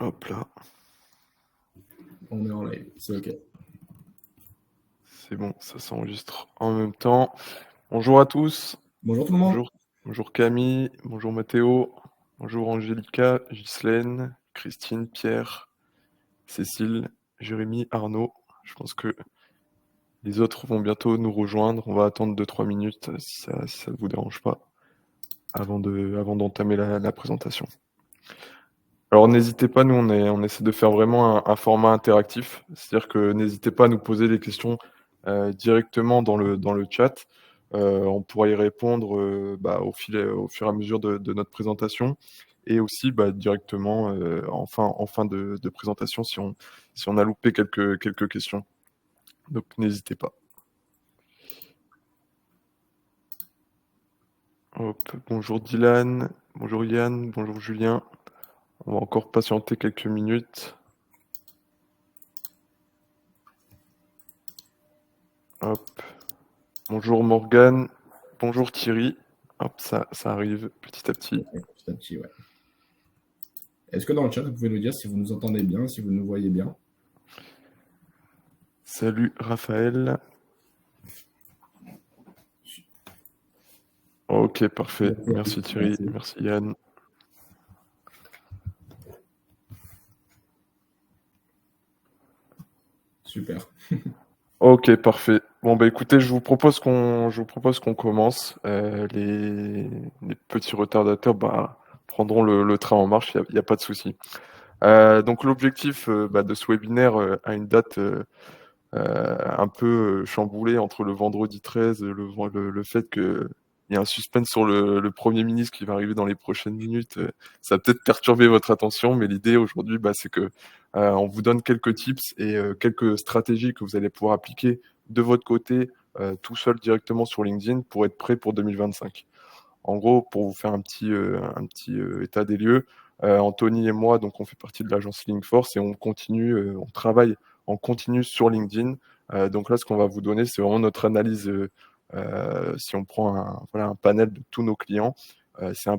Hop là, On est en live, c'est OK. c'est bon, ça s'enregistre en même temps. Bonjour à tous. Bonjour tout le monde. Bonjour Camille, bonjour Mathéo, bonjour Angélica, Ghislaine, Christine, Pierre, Cécile, Jérémy, Arnaud. Je pense que les autres vont bientôt nous rejoindre. On va attendre 2-3 minutes si ça ne vous dérange pas avant d'entamer la présentation. Alors n'hésitez pas, nous on essaie de faire vraiment un format interactif, c'est-à-dire que n'hésitez pas à nous poser des questions directement dans le chat. On pourra y répondre au fur et à mesure de notre présentation et aussi directement en fin de présentation si on a loupé quelques questions. Donc n'hésitez pas. Hop, bonjour Dylan, bonjour Yann, bonjour Julien. On va encore patienter quelques minutes. Hop. Bonjour Morgane, bonjour Thierry. Hop, ça arrive petit à petit. Petit à petit, ouais. Est-ce que dans le chat, vous pouvez nous dire si vous nous entendez bien, si vous nous voyez bien? Salut Raphaël. Ok, parfait. Merci Thierry, merci Yann. Super. Ok, parfait. Bon écoutez, je vous propose qu'on commence. Les petits retardataires prendront le train en marche, il y a pas de souci. Donc l'objectif de ce webinaire a une date un peu chamboulée entre le vendredi 13, le fait qu'il y a un suspense sur le Premier ministre qui va arriver dans les prochaines minutes. Ça va peut-être perturber votre attention, mais l'idée aujourd'hui, c'est que on vous donne quelques tips et quelques stratégies que vous allez pouvoir appliquer de votre côté, tout seul directement sur LinkedIn pour être prêt pour 2025. En gros, pour vous faire un petit état des lieux, Anthony et moi, donc on fait partie de l'agence Linkforce et on continue, on travaille en continu sur LinkedIn. Donc là, ce qu'on va vous donner, c'est vraiment notre analyse. Si on prend un panel de tous nos clients, c'est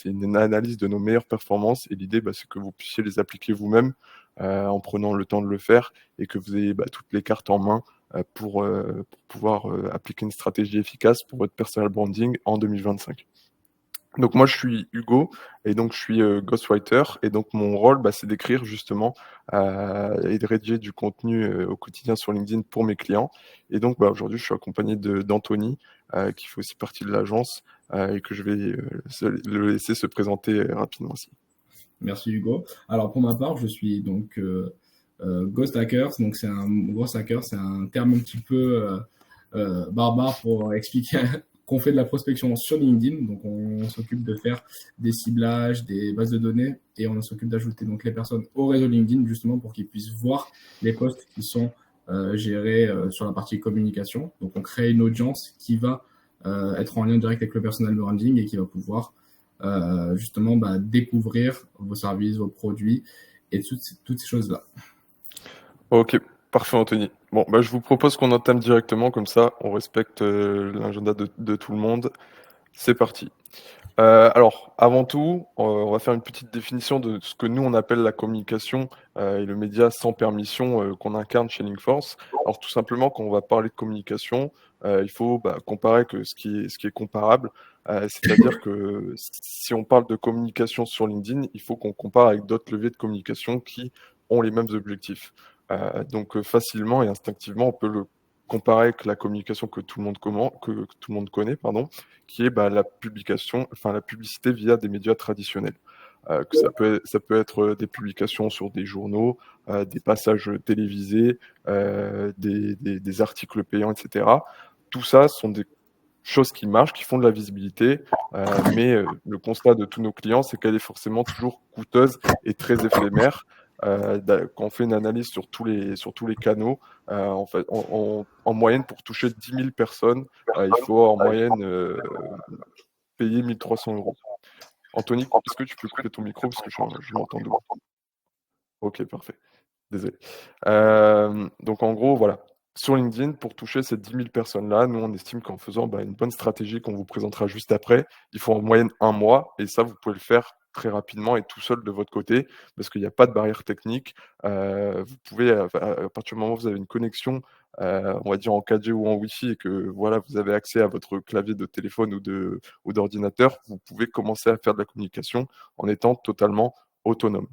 une analyse de nos meilleures performances. Et l'idée, c'est que vous puissiez les appliquer vous-même en prenant le temps de le faire et que vous ayez toutes les cartes en main pour pouvoir appliquer une stratégie efficace pour votre personal branding en 2025. Donc moi je suis Hugo et donc je suis ghostwriter et donc mon rôle c'est d'écrire justement et de rédiger du contenu au quotidien sur LinkedIn pour mes clients. Et donc aujourd'hui je suis accompagné d'Anthony qui fait aussi partie de l'agence et que je vais le laisser se présenter rapidement aussi. Merci Hugo. Alors pour ma part, je suis donc Ghost Hackers. Donc Ghost Hacker, c'est un terme un petit peu barbare pour expliquer qu'on fait de la prospection sur LinkedIn. Donc on s'occupe de faire des ciblages, des bases de données et on s'occupe d'ajouter donc les personnes au réseau LinkedIn justement pour qu'ils puissent voir les posts qui sont gérés sur la partie communication. Donc on crée une audience qui va être en lien direct avec le personal branding et qui va pouvoir justement découvrir vos services, vos produits et toutes ces choses-là. Ok, parfait Anthony. Bon, je vous propose qu'on entame directement, comme ça on respecte l'agenda de tout le monde. C'est parti. Alors, avant tout, on va faire une petite définition de ce que nous on appelle la communication et le média sans permission qu'on incarne chez Linkforce. Alors, tout simplement, quand on va parler de communication, il faut comparer que ce qui est comparable. C'est-à-dire que si on parle de communication sur LinkedIn, il faut qu'on compare avec d'autres leviers de communication qui ont les mêmes objectifs. Donc, facilement et instinctivement, on peut le comparer avec la communication que tout le monde connaît, qui est la publicité via des médias traditionnels. Que ça peut être des publications sur des journaux, des passages télévisés, des articles payants, etc. Tout ça sont des choses qui marchent, qui font de la visibilité, mais le constat de tous nos clients, c'est qu'elle est forcément toujours coûteuse et très éphémère. Quand on fait une analyse sur tous les canaux, en fait, en moyenne, pour toucher 10 000 personnes, il faut en moyenne payer 1 300 €. Anthony, est-ce que tu peux couper ton micro parce que je m'entends double? Ok, parfait. Désolé. Donc en gros, voilà. Sur LinkedIn, pour toucher ces 10 000 personnes-là, nous, on estime qu'en faisant une bonne stratégie qu'on vous présentera juste après, il faut en moyenne 1 mois. Et ça, vous pouvez le faire très rapidement et tout seul de votre côté parce qu'il y a pas de barrière technique. Vous pouvez, à partir du moment où vous avez une connexion, on va dire en 4G ou en Wi-Fi et que voilà, vous avez accès à votre clavier de téléphone ou d'ordinateur, vous pouvez commencer à faire de la communication en étant totalement autonome.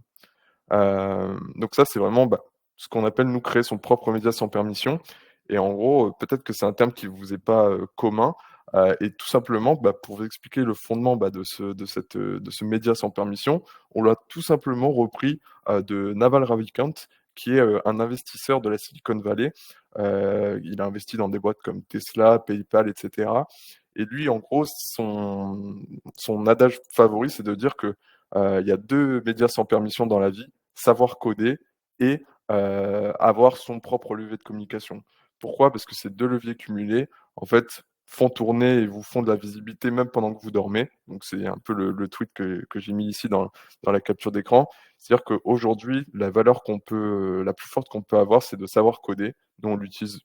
Donc ça, c'est vraiment, bah, ce qu'on appelle, nous, créer son propre média sans permission et en gros, peut-être que c'est un terme qui vous est pas, commun, et tout simplement, bah, pour vous expliquer le fondement, bah, de ce média sans permission, on l'a tout simplement repris, de Naval Ravikant, qui est, un investisseur de la Silicon Valley. Il a investi dans des boîtes comme Tesla, PayPal et cetera et lui, en gros, son adage favori, c'est de dire que, il y a 2 médias sans permission dans la vie, savoir coder et avoir son propre levier de communication. Pourquoi? Parce que ces 2 leviers cumulés, en fait, font tourner et vous font de la visibilité même pendant que vous dormez. Donc c'est un peu le tweet que j'ai mis ici dans la capture d'écran. C'est-à-dire qu'aujourd'hui, la valeur la plus forte qu'on peut avoir, c'est de savoir coder. Nous, on l'utilise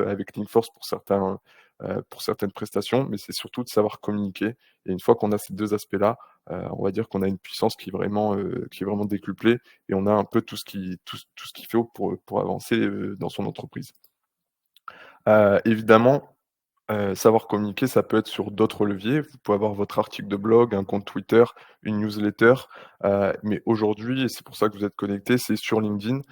avec Linkforce pour certaines prestations, mais c'est surtout de savoir communiquer et une fois qu'on a ces 2 aspects-là, on va dire qu'on a une puissance qui est vraiment décuplée et on a un peu tout ce qu'il faut pour avancer, dans son entreprise. Évidemment, savoir communiquer, ça peut être sur d'autres leviers. Vous pouvez avoir votre article de blog, un compte Twitter, une newsletter, mais aujourd'hui, et c'est pour ça que vous êtes connectés, c'est sur LinkedIn.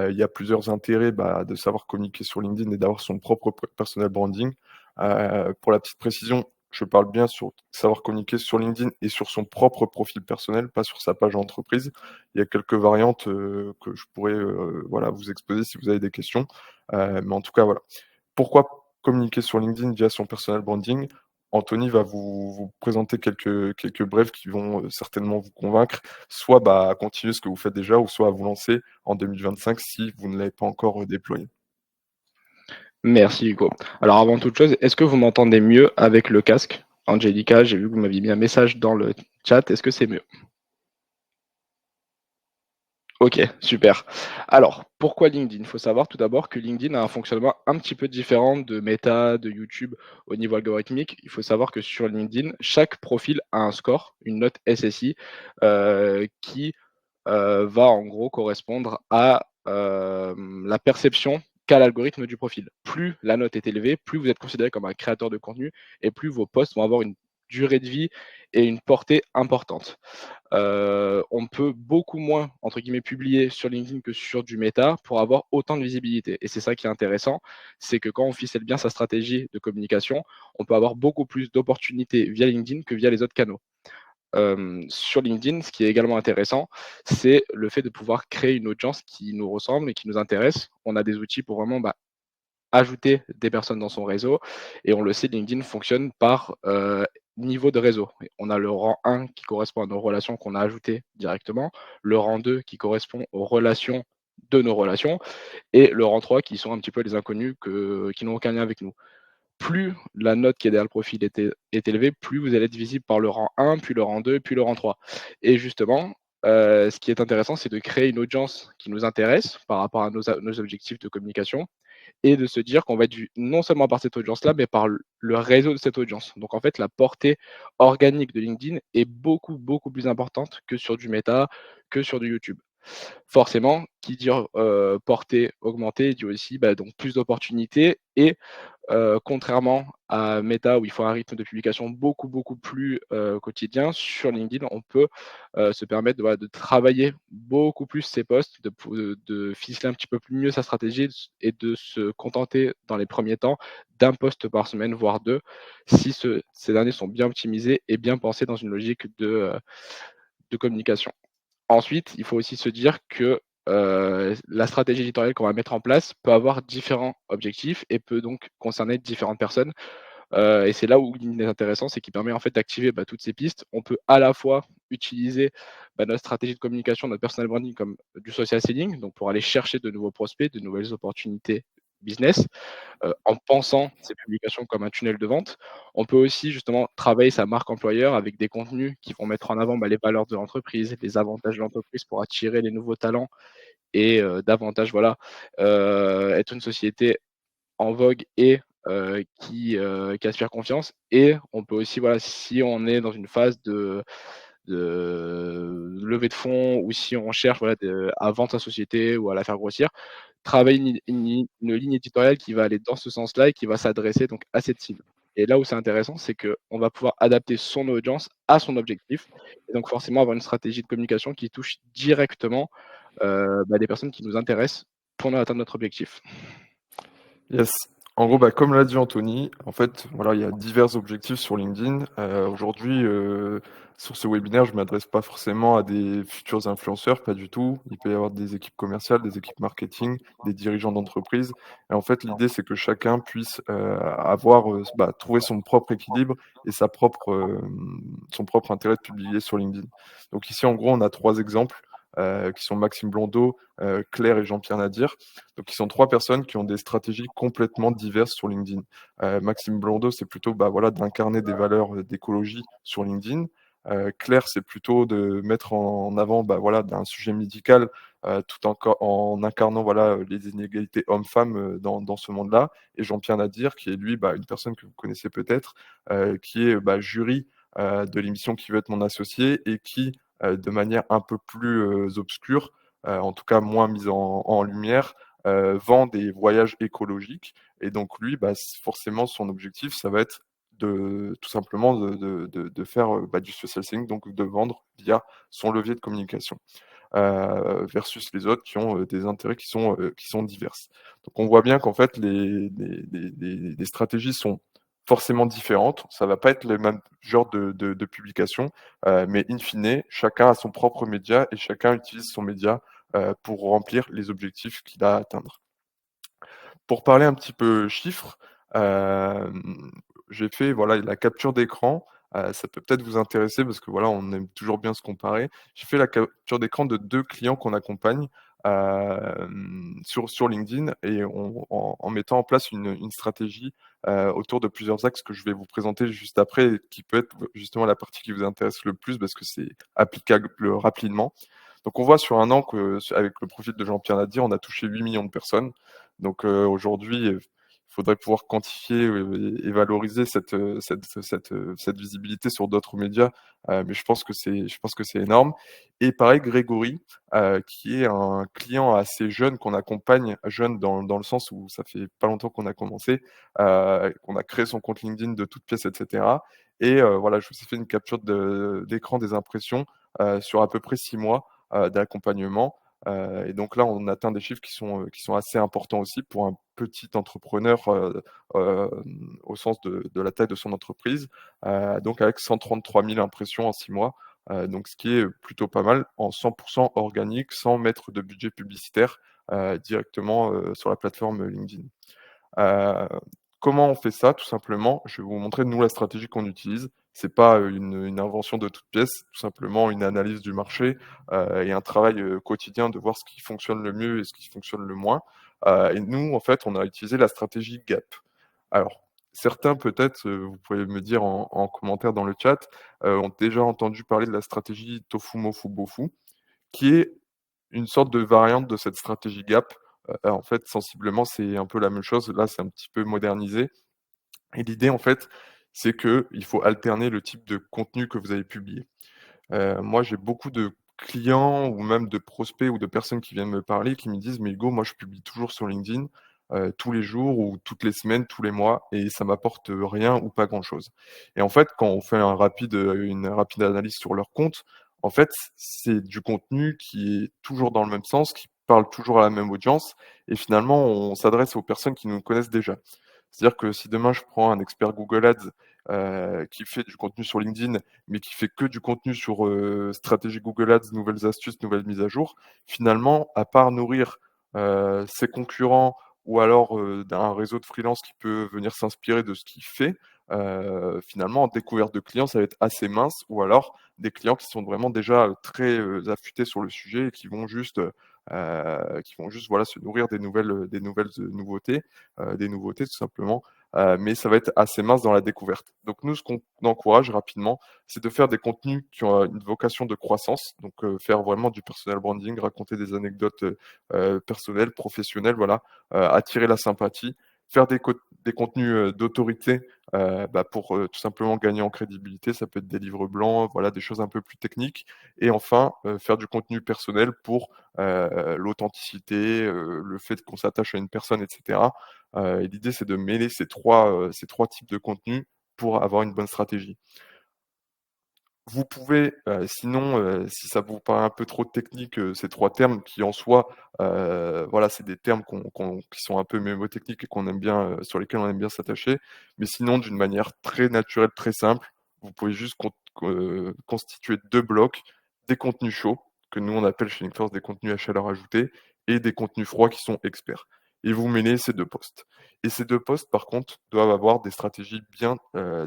Il y a plusieurs intérêts, bah, de savoir communiquer sur LinkedIn et d'avoir son propre personal branding. Pour la petite précision, je parle bien sur savoir communiquer sur LinkedIn et sur son propre profil personnel, pas sur sa page entreprise. Il y a quelques variantes, que je pourrais, voilà, vous exposer si vous avez des questions. Mais en tout cas, voilà. Pourquoi communiquer sur LinkedIn via son personal branding? Anthony va vous présenter quelques brèves qui vont, certainement vous convaincre, soit, bah, à continuer ce que vous faites déjà ou soit à vous lancer en 2025 si vous ne l'avez pas encore, déployé. Merci Hugo. Alors avant toute chose, est-ce que vous m'entendez mieux avec le casque? Angelica, j'ai vu que vous m'aviez mis un message dans le chat, est-ce que c'est mieux? Ok, super. Alors, pourquoi LinkedIn? Il faut savoir tout d'abord que LinkedIn a un fonctionnement un petit peu différent de Meta, de YouTube au niveau algorithmique. Il faut savoir que sur LinkedIn, chaque profil a un score, une note SSI, qui va en gros correspondre à la perception qu'a l'algorithme du profil. Plus la note est élevée, plus vous êtes considéré comme un créateur de contenu et plus vos posts vont avoir une durée de vie et une portée importante. On peut beaucoup moins, entre guillemets, publier sur LinkedIn que sur du Meta pour avoir autant de visibilité. Et c'est ça qui est intéressant, c'est que quand on ficelle bien sa stratégie de communication, on peut avoir beaucoup plus d'opportunités via LinkedIn que via les autres canaux. Sur LinkedIn, ce qui est également intéressant, c'est le fait de pouvoir créer une audience qui nous ressemble et qui nous intéresse. On a des outils pour vraiment ajouter des personnes dans son réseau et on le sait, LinkedIn fonctionne par niveau de réseau. On a le rang 1 qui correspond à nos relations qu'on a ajoutées directement, le rang 2 qui correspond aux relations de nos relations et le rang 3 qui sont un petit peu les inconnus qui n'ont aucun lien avec nous. Plus la note qui est derrière le profil est élevée, plus vous allez être visible par le rang 1, puis le rang 2, puis le rang 3. Et justement, ce qui est intéressant, c'est de créer une audience qui nous intéresse par rapport à nos objectifs de communication et de se dire qu'on va être vu non seulement par cette audience-là, mais par le réseau de cette audience. Donc en fait, la portée organique de LinkedIn est beaucoup, beaucoup plus importante que sur du Meta, que sur du YouTube. Forcément, qui dit portée augmentée dit aussi donc plus d'opportunités et contrairement à Meta où il faut un rythme de publication beaucoup, beaucoup plus quotidien, sur LinkedIn, on peut se permettre de travailler beaucoup plus ses posts, de ficeler un petit peu plus mieux sa stratégie et de se contenter dans les premiers temps d'un post par semaine, voire deux, si ces derniers sont bien optimisés et bien pensés dans une logique de communication. Ensuite, il faut aussi se dire que la stratégie éditoriale qu'on va mettre en place peut avoir différents objectifs et peut donc concerner différentes personnes. Et c'est là où il est intéressant, c'est qu'il permet en fait d'activer toutes ces pistes. On peut à la fois utiliser notre stratégie de communication, notre personal branding comme du social selling, donc pour aller chercher de nouveaux prospects, de nouvelles opportunités business, en pensant ces publications comme un tunnel de vente. On peut aussi justement travailler sa marque employeur avec des contenus qui vont mettre en avant les valeurs de l'entreprise, les avantages de l'entreprise pour attirer les nouveaux talents et davantage être une société en vogue et qui aspire confiance. Et on peut aussi, si on est dans une phase de levée de fonds ou si on cherche voilà, à vendre sa société ou à la faire grossir, travailler une ligne éditoriale qui va aller dans ce sens-là et qui va s'adresser donc à cette cible. Et là où c'est intéressant, c'est qu'on va pouvoir adapter son audience à son objectif et donc forcément avoir une stratégie de communication qui touche directement, des personnes qui nous intéressent pour atteindre notre objectif. Yes. En gros, comme l'a dit Anthony, en fait, voilà, il y a divers objectifs sur LinkedIn. Aujourd'hui, sur ce webinaire, je m'adresse pas forcément à des futurs influenceurs, pas du tout. Il peut y avoir des équipes commerciales, des équipes marketing, des dirigeants d'entreprise. Et en fait, l'idée, c'est que chacun puisse trouver son propre équilibre et son propre intérêt de publier sur LinkedIn. Donc ici, en gros, on a 3 exemples qui sont Maxime Blondeau, Claire et Jean-Pierre Nadir. Donc, ils sont 3 personnes qui ont des stratégies complètement diverses sur LinkedIn. Maxime Blondeau, c'est plutôt d'incarner des valeurs d'écologie sur LinkedIn. Claire, c'est plutôt de mettre en avant un sujet médical tout en incarnant les inégalités hommes-femmes dans ce monde-là. Et Jean-Pierre Nadir, qui est lui une personne que vous connaissez peut-être, qui est jury de l'émission Qui veut être mon associé et qui, de manière un peu plus obscure, en tout cas moins mise en lumière, vend des voyages écologiques. Et donc lui, forcément, son objectif, ça va être tout simplement de faire du social selling, donc de vendre via son levier de communication, versus les autres qui ont des intérêts qui sont diverses. Donc on voit bien qu'en fait, les stratégies sont forcément différentes. Ça va pas être le même genre de publication, mais in fine, chacun a son propre média et chacun utilise son média pour remplir les objectifs qu'il a à atteindre. Pour parler un petit peu chiffres, j'ai fait la capture d'écran. Ça peut peut-être vous intéresser parce que on aime toujours bien se comparer. J'ai fait la capture d'écran de 2 clients qu'on accompagne sur LinkedIn et en mettant en place une stratégie autour de plusieurs axes que je vais vous présenter juste après et qui peut être justement la partie qui vous intéresse le plus parce que c'est applicable rapidement. Donc on voit sur un an qu'avec le profil de Jean-Pierre Nadir, on a touché 8 millions de personnes. Donc aujourd'hui, il faudrait pouvoir quantifier et valoriser cette visibilité sur d'autres médias, mais je pense que c'est énorme. Et pareil, Grégory, qui est un client assez jeune qu'on accompagne, jeune dans le sens où ça fait pas longtemps qu'on a commencé, qu'on a créé son compte LinkedIn de toutes pièces, et cetera. Et voilà, je vous ai fait une capture d'écran des impressions sur à peu près 6 mois d'accompagnement. Et donc là, on atteint des chiffres qui sont assez importants aussi pour un petit entrepreneur au sens de la taille de son entreprise. Donc avec 133 000 impressions en 6 mois. Donc ce qui est plutôt pas mal en 100% organique, sans mettre de budget publicitaire directement sur la plateforme LinkedIn. Comment on fait ça? Tout simplement, je vais vous montrer nous la stratégie qu'on utilise. C'est pas une invention de toutes pièces, tout simplement une analyse du marché et un travail quotidien de voir ce qui fonctionne le mieux et ce qui fonctionne le moins. Et nous, en fait, on a utilisé la stratégie GAP. Alors, certains peut-être, vous pouvez me dire en commentaire dans le chat, ont déjà entendu parler de la stratégie Tofu Mofu Bofu, qui est une sorte de variante de cette stratégie GAP. En fait, sensiblement, c'est un peu la même chose. Là, c'est un petit peu modernisé. Et l'idée, en fait, c'est qu'il faut alterner le type de contenu que vous avez publié. Moi, j'ai beaucoup de clients ou même de prospects ou de personnes qui viennent me parler qui me disent: «Mais Hugo, moi, je publie toujours sur LinkedIn, tous les jours ou toutes les semaines, tous les mois et ça m'apporte rien ou pas grand-chose». Et en fait, quand on fait une rapide analyse sur leur compte, en fait, c'est du contenu qui est toujours dans le même sens, qui parle toujours à la même audience et finalement, on s'adresse aux personnes qui nous connaissent déjà. C'est-à-dire que si demain je prends un expert Google Ads, qui fait du contenu sur LinkedIn, mais qui fait que du contenu sur, stratégie Google Ads, nouvelles astuces, nouvelles mises à jour, finalement, à part nourrir, ses concurrents ou alors, d'un réseau de freelance qui peut venir s'inspirer de ce qu'il fait, finalement, en découverte de clients, ça va être assez mince ou alors des clients qui sont vraiment déjà, très, affûtés sur le sujet et qui vont juste, voilà, se nourrir des nouvelles nouveautés tout simplement, mais ça va être assez mince dans la découverte. Donc nous, ce qu'on encourage rapidement, c'est de faire des contenus qui ont une vocation de croissance, donc faire vraiment du personal branding, raconter des anecdotes personnelles, professionnelles, voilà, attirer la sympathie, faire des des contenus d'autorité pour tout simplement gagner en crédibilité. Ça peut être des livres blancs, voilà, des choses un peu plus techniques. Et enfin, faire du contenu personnel pour l'authenticité, le fait qu'on s'attache à une personne, etc. Et l'idée, c'est de mêler ces trois types de contenus pour avoir une bonne stratégie. Vous pouvez, sinon, si ça vous paraît un peu trop technique, ces 3 termes qui en soi, voilà, c'est des termes qui sont un peu mémotechniques et qu'on aime bien, sur lesquels on aime bien s'attacher. Mais sinon, d'une manière très naturelle, très simple, vous pouvez juste constituer 2 blocs, des contenus chauds, que nous on appelle chez Linkforce des contenus à chaleur ajoutée, et des contenus froids qui sont experts. Et vous mêlez ces 2 posts. Et ces 2 posts, par contre, doivent avoir des stratégies bien,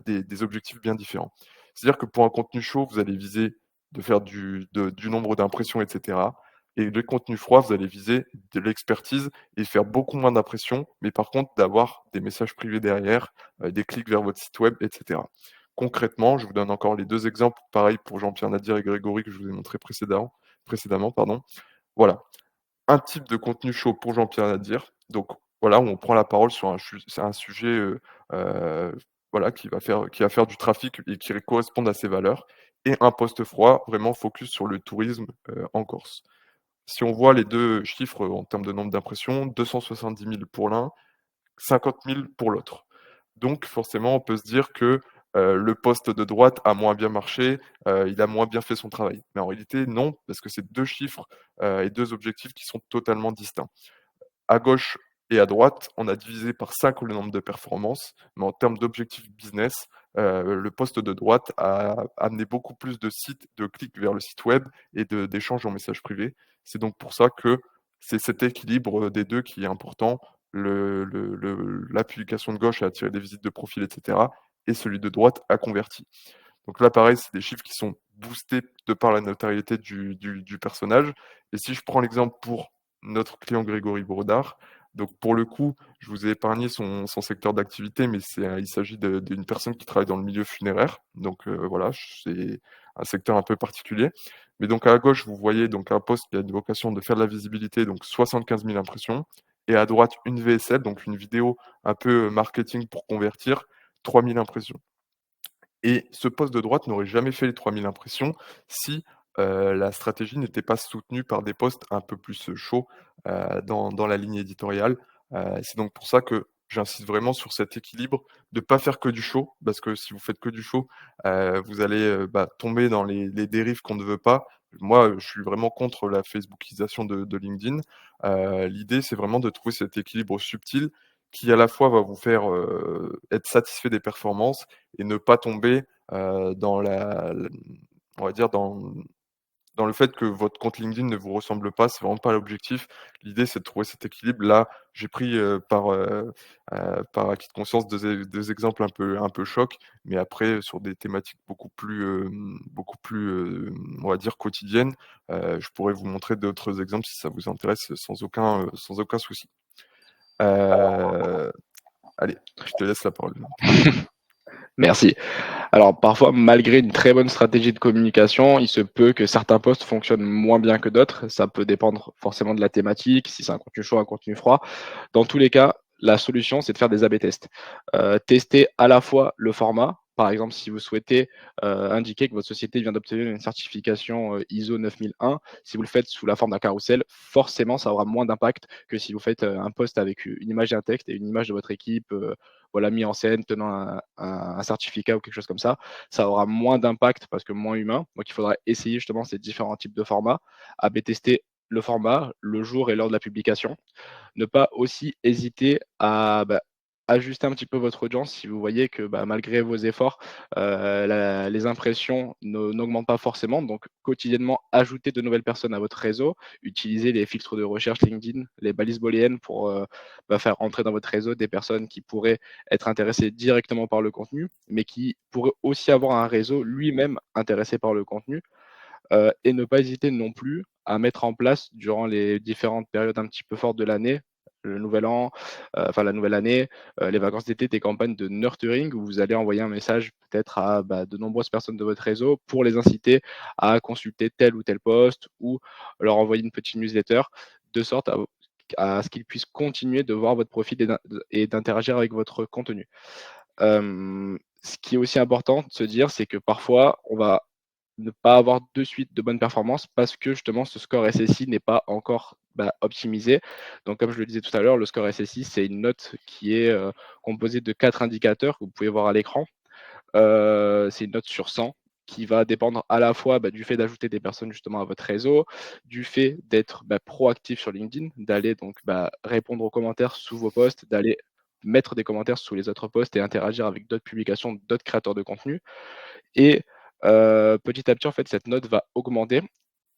des objectifs bien différents. C'est-à-dire que pour un contenu chaud, vous allez viser de faire du nombre d'impressions, et cetera. Et le contenu froid, vous allez viser de l'expertise et faire beaucoup moins d'impressions, mais par contre d'avoir des messages privés derrière, des clics vers votre site web, et cetera. Concrètement, je vous donne encore les 2 exemples, pareil pour Jean-Pierre Nadir et Grégory que je vous ai montré précédemment, pardon. Voilà, un type de contenu chaud pour Jean-Pierre Nadir. Donc voilà, où on prend la parole sur un sujet, voilà, qui va faire du trafic et qui corresponde à ses valeurs, et un post froid vraiment focus sur le tourisme, en Corse. Si on voit les 2 chiffres en termes de nombre d'impressions, 270 000 pour l'un, 50 000 pour l'autre. Donc forcément, on peut se dire que, le post de droite a moins bien marché, il a moins bien fait son travail. Mais en réalité, non, parce que c'est 2 chiffres, et 2 objectifs qui sont totalement distincts. À gauche et à droite, on a divisé par 5 le nombre de performances, mais en termes d'objectifs business, le poste de droite a amené beaucoup plus de sites, de clics vers le site web et d'échanges en message privé. C'est donc pour ça que c'est cet équilibre des 2 qui est important. La publication de gauche a attiré des visites de profil, et cetera, et celui de droite a converti. Donc là, pareil, c'est des chiffres qui sont boostés de par la notoriété du personnage. Et si je prends l'exemple pour notre client Grégory Brodard, donc pour le coup, je vous ai épargné son secteur d'activité, mais il s'agit d'une personne qui travaille dans le milieu funéraire. Donc voilà, c'est un secteur un peu particulier. Mais donc à gauche, vous voyez donc un post qui a une vocation de faire de la visibilité, donc 75 000 impressions. Et à droite, une VSL, donc une vidéo un peu marketing pour convertir, 3 000 impressions. Et ce poste de droite n'aurait jamais fait les 3 000 impressions si, la stratégie n'était pas soutenue par des posts un peu plus, chauds, dans la ligne éditoriale. C'est donc pour ça que j'insiste vraiment sur cet équilibre de pas faire que du chaud, parce que si vous faites que du chaud, vous allez, tomber dans les dérives qu'on ne veut pas. Moi, je suis vraiment contre la facebookisation de LinkedIn. L'idée, c'est vraiment de trouver cet équilibre subtil qui, à la fois, va vous faire, être satisfait des performances et ne pas tomber, dans on va dire dans le fait que votre compte LinkedIn ne vous ressemble pas, c'est vraiment pas l'objectif. L'idée, c'est de trouver cet équilibre. Là, j'ai pris, par acquis de conscience 2 exemples un peu chocs, mais après sur des thématiques on va dire quotidiennes, je pourrais vous montrer d'autres exemples si ça vous intéresse, sans aucun souci. Allez, je te laisse la parole. Merci. Alors parfois, malgré une très bonne stratégie de communication, il se peut que certains posts fonctionnent moins bien que d'autres. Ça peut dépendre forcément de la thématique, si c'est un contenu chaud, un contenu froid. Dans tous les cas, la solution, c'est de faire des A/B tests. Tester à la fois le format. Par exemple, si vous souhaitez indiquer que votre société vient d'obtenir une certification ISO 9001, si vous le faites sous la forme d'un carrousel, forcément, ça aura moins d'impact que si vous faites un post avec une image et un texte et une image de votre équipe voilà, mis en scène, tenant un certificat ou quelque chose comme ça. Ça aura moins d'impact parce que moins humain. Donc, il faudra essayer justement ces différents types de formats, A/B tester le format, le jour et l'heure de la publication. Ne pas aussi hésiter à ajuster un petit peu votre audience si vous voyez que malgré vos efforts, les impressions n'augmentent pas forcément. Donc quotidiennement, ajoutez de nouvelles personnes à votre réseau, utilisez les filtres de recherche LinkedIn, les balises booléennes pour faire entrer dans votre réseau des personnes qui pourraient être intéressées directement par le contenu, mais qui pourraient aussi avoir un réseau lui-même intéressé par le contenu. Et ne pas hésiter non plus à mettre en place durant les différentes périodes un petit peu fortes de l'année, le nouvel an, enfin la nouvelle année, les vacances d'été, des campagnes de nurturing où vous allez envoyer un message peut-être à de nombreuses personnes de votre réseau pour les inciter à consulter tel ou tel post ou leur envoyer une petite newsletter de sorte à ce qu'ils puissent continuer de voir votre profil et d'interagir avec votre contenu. Ce qui est aussi important de se dire, c'est que parfois, on va ne pas avoir de suite de bonnes performances parce que justement ce score SSI n'est pas encore optimisé. Donc comme je le disais tout à l'heure, le score SSI, c'est une note qui est composée de 4 indicateurs que vous pouvez voir à l'écran. C'est une note sur 100 qui va dépendre à la fois du fait d'ajouter des personnes justement à votre réseau, du fait d'être proactif sur LinkedIn, d'aller donc répondre aux commentaires sous vos posts, d'aller mettre des commentaires sous les autres posts et interagir avec d'autres publications, d'autres créateurs de contenu. Et petit à petit, en fait, cette note va augmenter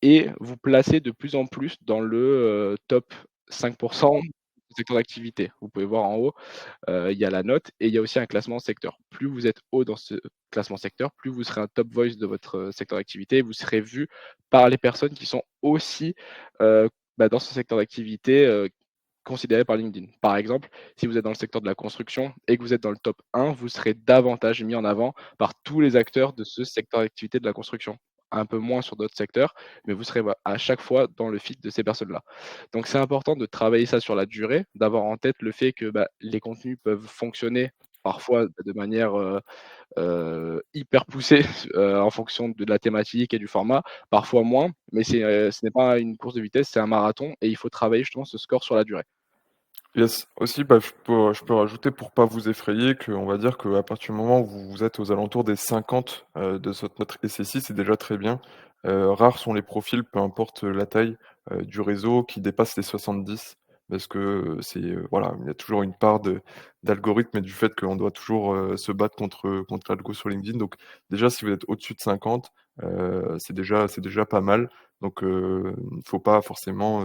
et vous placer de plus en plus dans le top 5% du secteur d'activité. Vous pouvez voir en haut, il y a la note et il y a aussi un classement secteur. Plus vous êtes haut dans ce classement secteur, plus vous serez un top voice de votre secteur d'activité et vous serez vu par les personnes qui sont aussi dans ce secteur d'activité considéré par LinkedIn. Par exemple, si vous êtes dans le secteur de la construction et que vous êtes dans le top 1, vous serez davantage mis en avant par tous les acteurs de ce secteur d'activité de la construction. Un peu moins sur d'autres secteurs, mais vous serez à chaque fois dans le feed de ces personnes-là. Donc c'est important de travailler ça sur la durée, d'avoir en tête le fait que les contenus peuvent fonctionner parfois de manière hyper poussée en fonction de la thématique et du format, parfois moins, mais ce n'est pas une course de vitesse, c'est un marathon et il faut travailler justement ce score sur la durée. Yes. Aussi, je peux rajouter pour pas vous effrayer qu'on va dire qu'à partir du moment où vous êtes aux alentours des 50 de notre SSI, c'est déjà très bien. Rares sont les profils, peu importe la taille du réseau, qui dépassent les 70 parce que voilà, il y a toujours une part d'algorithme et du fait qu'on doit toujours se battre contre l'algo sur LinkedIn. Donc déjà, si vous êtes au-dessus de 50, c'est déjà pas mal. Donc faut pas forcément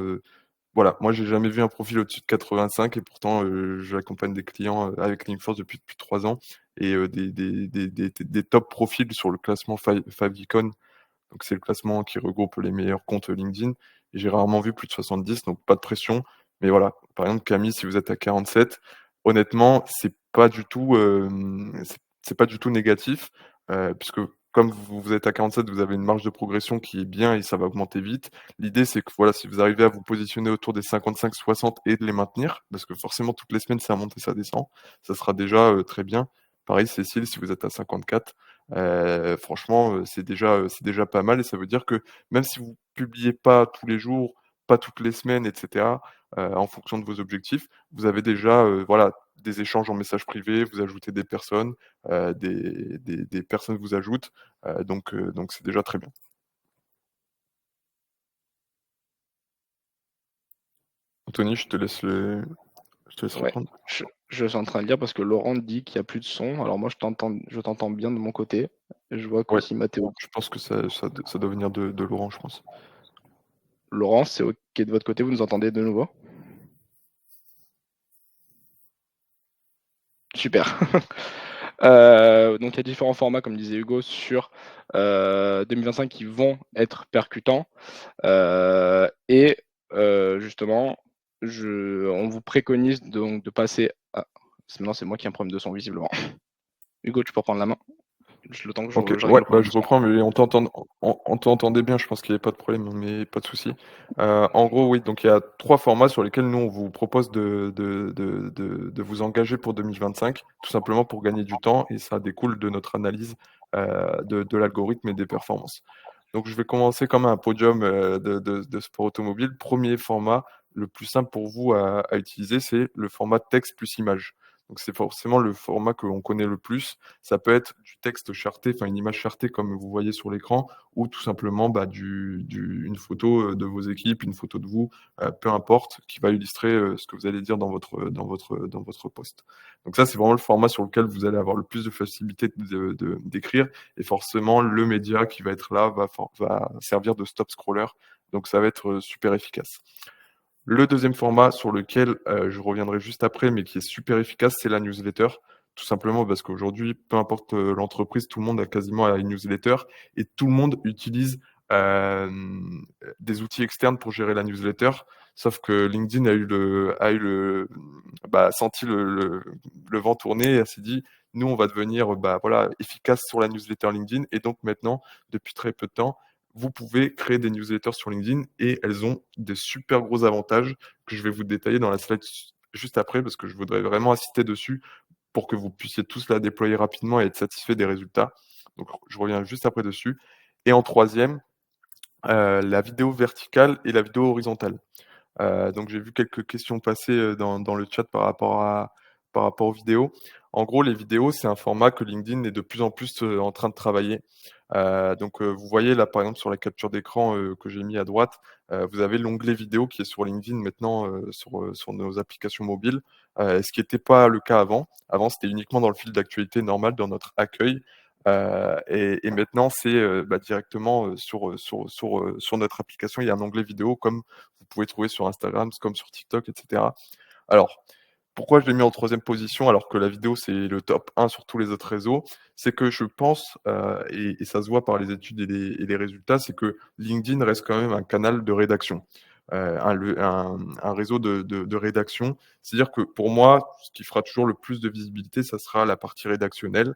voilà, moi j'ai jamais vu un profil au-dessus de 85 et pourtant, j'accompagne des clients, avec Linkforce depuis 3 ans et des top profils sur le classement Favicon. Donc c'est le classement qui regroupe les meilleurs comptes LinkedIn et j'ai rarement vu plus de 70, donc pas de pression. Mais voilà, par exemple Camille, si vous êtes à 47, honnêtement, c'est pas du tout négatif, puisque comme vous êtes à 47, vous avez une marge de progression qui est bien et ça va augmenter vite. L'idée, c'est que voilà, si vous arrivez à vous positionner autour des 55-60 et de les maintenir, parce que forcément toutes les semaines ça monte et ça descend, ça sera déjà, très bien. Pareil Cécile, si vous êtes à 54, franchement, c'est déjà pas mal et ça veut dire que même si vous publiez pas tous les jours, pas toutes les semaines et cetera, en fonction de vos objectifs, vous avez déjà, voilà, des échanges en message privé, vous ajoutez des personnes, des personnes vous ajoutent, donc c'est déjà très bien. Anthony, je te laisse Ouais, reprendre. je suis en train de lire parce que Laurent dit qu'il y a plus de son. Alors moi, je t'entends bien de mon côté. Je vois Ouais, qu'aussi Mathéo. je pense que ça doit venir de Laurent, je pense. Laurent, c'est OK de votre côté, vous nous entendez de nouveau? Super. Donc il y a différents formats, comme disait Hugo, sur 2025 qui vont être percutants. Et justement, on vous préconise donc de passer à... Maintenant, c'est moi qui ai un problème de son, visiblement. Hugo, tu peux reprendre la main. Le temps que OK, je règle ouais, le problème de je son. reprends, mais on t'entendait bien, je pense qu'il y avait pas de problème, mais pas de souci. En gros, oui, donc il y a 3 formats sur lesquels nous, on vous propose de vous engager pour 2025, tout simplement pour gagner du temps et ça découle de notre analyse, de l'algorithme et des performances. Donc je vais commencer comme un podium, de sport automobile. Premier format, le plus simple pour vous à utiliser, c'est le format texte plus image. Donc c'est forcément le format que l'on connaît le plus. Ça peut être du texte charté, enfin une image chartée comme vous voyez sur l'écran, ou tout simplement une photo de vos équipes, une photo de vous, peu importe, qui va illustrer ce que vous allez dire dans votre post. Donc ça, c'est vraiment le format sur lequel vous allez avoir le plus de facilité d'écrire. Et forcément, le média qui va être là va servir de stop scroller. Donc ça va être super efficace. Le deuxième format sur lequel je reviendrai juste après, mais qui est super efficace, c'est la newsletter. Tout simplement parce qu'aujourd'hui, peu importe l'entreprise, tout le monde a quasiment une newsletter et tout le monde utilise euh, des outils externes pour gérer la newsletter. Sauf que LinkedIn senti le vent tourner et elle s'est dit, nous, on va devenir voilà, efficace sur la newsletter LinkedIn. Et donc maintenant, depuis très peu de temps, vous pouvez créer des newsletters sur LinkedIn et elles ont des super gros avantages que je vais vous détailler dans la slide juste après parce que je voudrais vraiment insister dessus pour que vous puissiez tous la déployer rapidement et être satisfait des résultats. Donc, je reviens juste après dessus. Et en troisième, la vidéo verticale et la vidéo horizontale. Donc j'ai vu quelques questions passer dans le chat par rapport aux vidéos. En gros, les vidéos, c'est un format que LinkedIn est de plus en plus en train de travailler. Donc vous voyez là, par exemple, sur la capture d'écran que j'ai mis à droite, vous avez l'onglet vidéo qui est sur LinkedIn maintenant sur nos applications mobiles, ce qui n'était pas le cas avant. Avant, c'était uniquement dans le fil d'actualité normal, dans notre accueil. Et maintenant, c'est directement sur notre application, il y a un onglet vidéo comme vous pouvez trouver sur Instagram, comme sur TikTok, etc. Alors, pourquoi je l'ai mis en troisième position alors que la vidéo, c'est le top 1 sur tous les autres réseaux? C'est que je pense, et ça se voit par les études et les résultats, c'est que LinkedIn reste quand même un canal de rédaction, un réseau de rédaction. C'est-à-dire que pour moi, ce qui fera toujours le plus de visibilité, ça sera la partie rédactionnelle.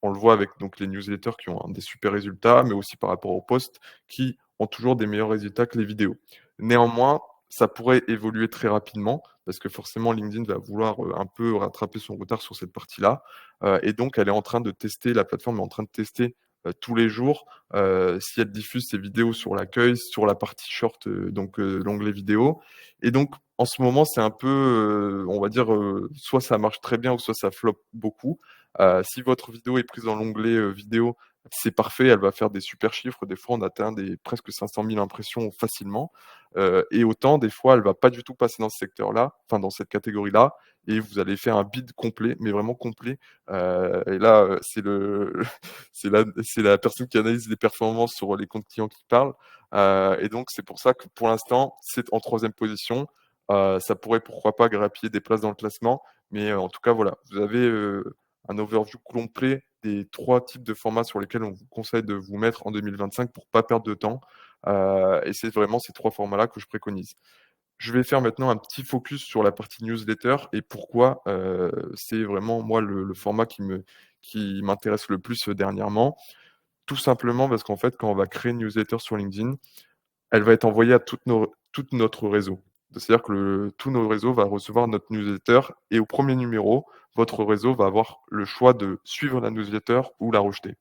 On le voit avec donc les newsletters qui ont des super résultats, mais aussi par rapport aux posts qui ont toujours des meilleurs résultats que les vidéos. Néanmoins, ça pourrait évoluer très rapidement parce que forcément LinkedIn va vouloir un peu rattraper son retard sur cette partie-là. Et donc, elle est en train de tester, la plateforme est en train de tester tous les jours si elle diffuse ses vidéos sur l'accueil, sur la partie short, donc l'onglet vidéo. Et donc, en ce moment, c'est un peu, on va dire, soit ça marche très bien ou soit ça floppe beaucoup. Si votre vidéo est prise dans l'onglet vidéo, c'est parfait, elle va faire des super chiffres. Des fois, on atteint presque 500 000 impressions facilement. Et autant, des fois, elle va pas du tout passer dans ce secteur-là, enfin dans cette catégorie-là, et vous allez faire un bid complet, mais vraiment complet. Et là, c'est la personne qui analyse les performances sur les comptes clients qui parle. Et donc, c'est pour ça que pour l'instant, c'est en troisième position. Ça pourrait, pourquoi pas, grappiller des places dans le classement. Mais en tout cas, voilà, vous avez un overview complet des 3 types de formats sur lesquels on vous conseille de vous mettre en 2025 pour pas perdre de temps. Et c'est vraiment ces 3 formats-là que je préconise. Je vais faire maintenant un petit focus sur la partie newsletter et pourquoi c'est vraiment moi le format qui m'intéresse le plus dernièrement. Tout simplement parce qu'en fait, quand on va créer une newsletter sur LinkedIn, elle va être envoyée à tout notre réseau. C'est-à-dire que tous nos réseaux vont recevoir notre newsletter et au premier numéro, votre réseau va avoir le choix de suivre la newsletter ou la rejeter.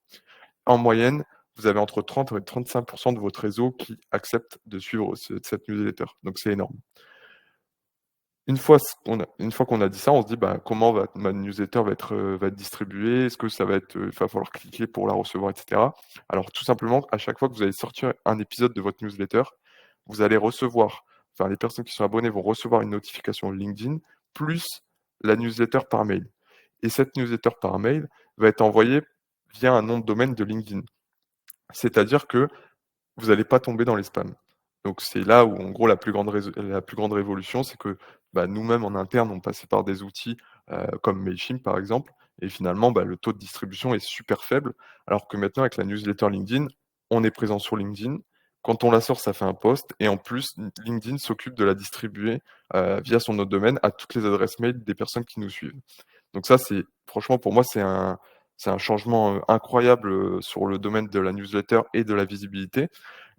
En moyenne, vous avez entre 30 et 35% de votre réseau qui accepte de suivre cette newsletter. Donc c'est énorme. Une fois qu'on a dit ça, on se dit bah, comment ma newsletter va être distribuée, est-ce que ça va être, il va falloir cliquer pour la recevoir, etc. Alors tout simplement, à chaque fois que vous allez sortir un épisode de votre newsletter, vous allez recevoir, enfin les personnes qui sont abonnées vont recevoir une notification LinkedIn plus la newsletter par mail. Et cette newsletter par mail va être envoyée via un nom de domaine de LinkedIn. C'est-à-dire que vous n'allez pas tomber dans les spams. Donc c'est là où en gros la plus grande révolution, c'est que nous-mêmes en interne, on passait par des outils comme Mailchimp par exemple, et finalement le taux de distribution est super faible, alors que maintenant avec la newsletter LinkedIn, on est présent sur LinkedIn. Quand on la sort, ça fait un post, et en plus, LinkedIn s'occupe de la distribuer via son autre domaine à toutes les adresses mail des personnes qui nous suivent. Donc ça, franchement pour moi, c'est un changement incroyable sur le domaine de la newsletter et de la visibilité.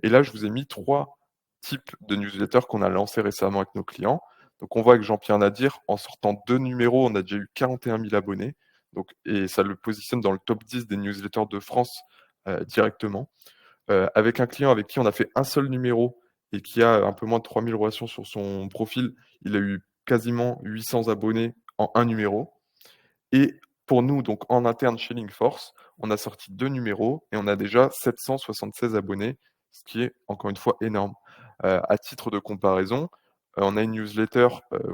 Et là, je vous ai mis 3 types de newsletters qu'on a lancés récemment avec nos clients. Donc on voit avec Jean-Pierre Nadir, en sortant 2 numéros, on a déjà eu 41 000 abonnés. Et ça le positionne dans le top 10 des newsletters de France directement. Avec un client avec qui on a fait un seul numéro et qui a un peu moins de 3 000 relations sur son profil, il a eu quasiment 800 abonnés en un numéro. Et pour nous, donc en interne chez Linkforce, on a sorti 2 numéros et on a déjà 776 abonnés, ce qui est encore une fois énorme. À titre de comparaison, on a une newsletter